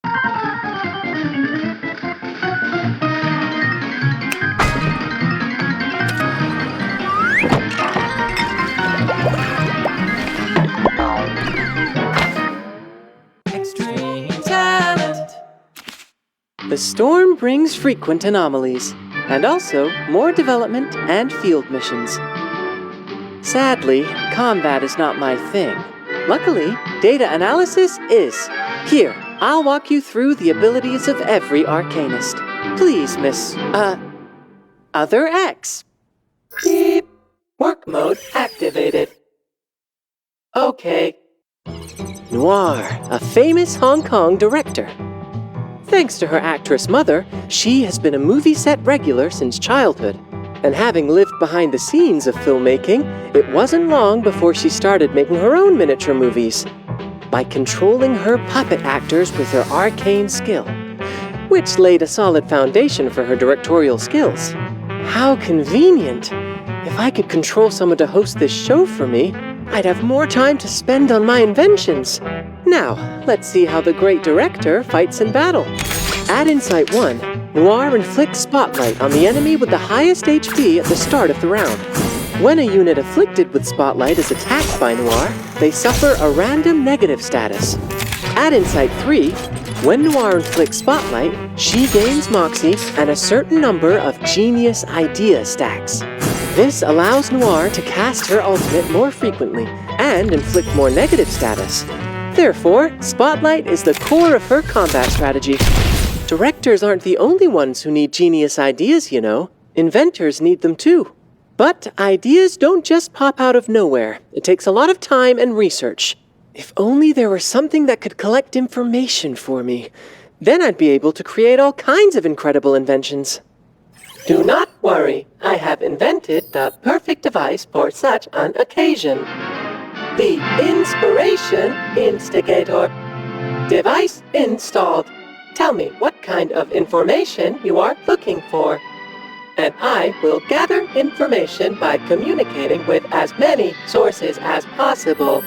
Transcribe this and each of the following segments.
Xtreme talent. The storm brings frequent anomalies, and also more development and field missions. Sadly, combat is not my thing. Luckily, data analysis is. Here, I'll walk you through the abilities of every arcanist. Please, Miss, Other X. Beep. Work mode activated. Okay. Noire, a famous Hong Kong director. Thanks to her actress mother, she has been a movie set regular since childhood. And having lived behind the scenes of filmmaking, it wasn't long before she started making her own miniature movies by controlling her puppet actors with her arcane skill, which laid a solid foundation for her directorial skills. How convenient! If I could control someone to host this show for me, I'd have more time to spend on my inventions. Now, let's see how the great director fights in battle. At Insight 1, Noire inflicts Spotlight on the enemy with the highest HP at the start of the round. When a unit afflicted with Spotlight is attacked by Noire, they suffer a random negative status. At Insight 3, when Noire inflicts Spotlight, she gains Moxie and a certain number of Genius Idea stacks. This allows Noire to cast her ultimate more frequently and inflict more negative status. Therefore, Spotlight is the core of her combat strategy. Directors aren't the only ones who need genius ideas, you know. Inventors need them too. But ideas don't just pop out of nowhere. It takes a lot of time and research. If only there were something that could collect information for me. Then I'd be able to create all kinds of incredible inventions. Do not worry. I have invented the perfect device for such an occasion. The Inspiration Instigator. Device installed. Tell me what kind of information you are looking for. And I will gather information by communicating with as many sources as possible.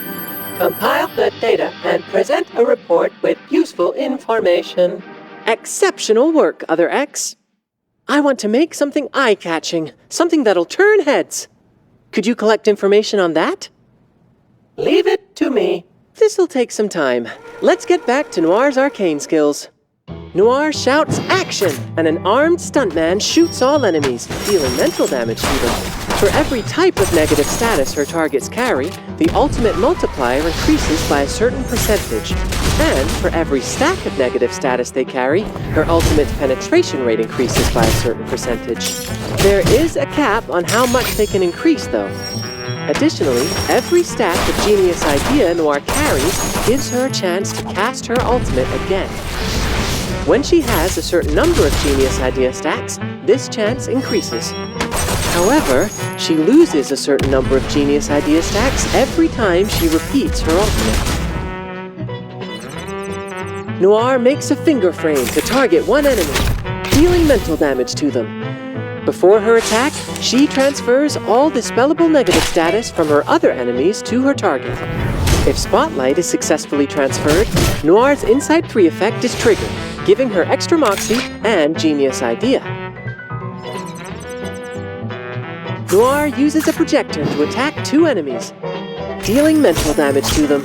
Compile the data and present a report with useful information. Exceptional work, Other X. I want to make something eye-catching, something that'll turn heads. Could you collect information on that? Leave it to me. This'll take some time. Let's get back to Noire's arcane skills. Noire shouts action, and an armed stuntman shoots all enemies, dealing mental damage to them. For every type of negative status her targets carry, the ultimate multiplier increases by a certain percentage. And for every stack of negative status they carry, her ultimate penetration rate increases by a certain percentage. There is a cap on how much they can increase, though. Additionally, every stack of Genius Idea Noire carries gives her a chance to cast her ultimate again. When she has a certain number of Genius Idea stacks, this chance increases. However, she loses a certain number of Genius Idea stacks every time she repeats her ultimate. Noire makes a finger frame to target one enemy, dealing mental damage to them. Before her attack, she transfers all dispellable negative status from her other enemies to her target. If Spotlight is successfully transferred, Noire's Insight 3 effect is triggered, giving her extra Moxie and Genius Idea. Noire uses a projector to attack two enemies, dealing mental damage to them.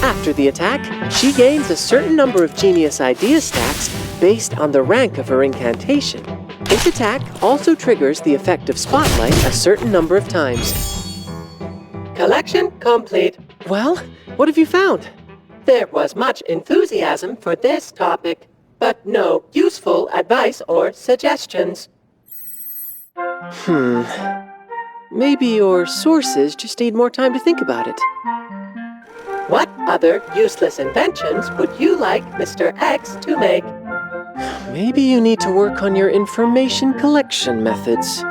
After the attack, she gains a certain number of Genius Idea stacks based on the rank of her incantation. This attack also triggers the effect of Spotlight a certain number of times. Collection complete. Well, what have you found? There was much enthusiasm for this topic, but no useful advice or suggestions. Maybe your sources just need more time to think about it. What other useless inventions would you like Mr. X to make? Maybe you need to work on your information collection methods.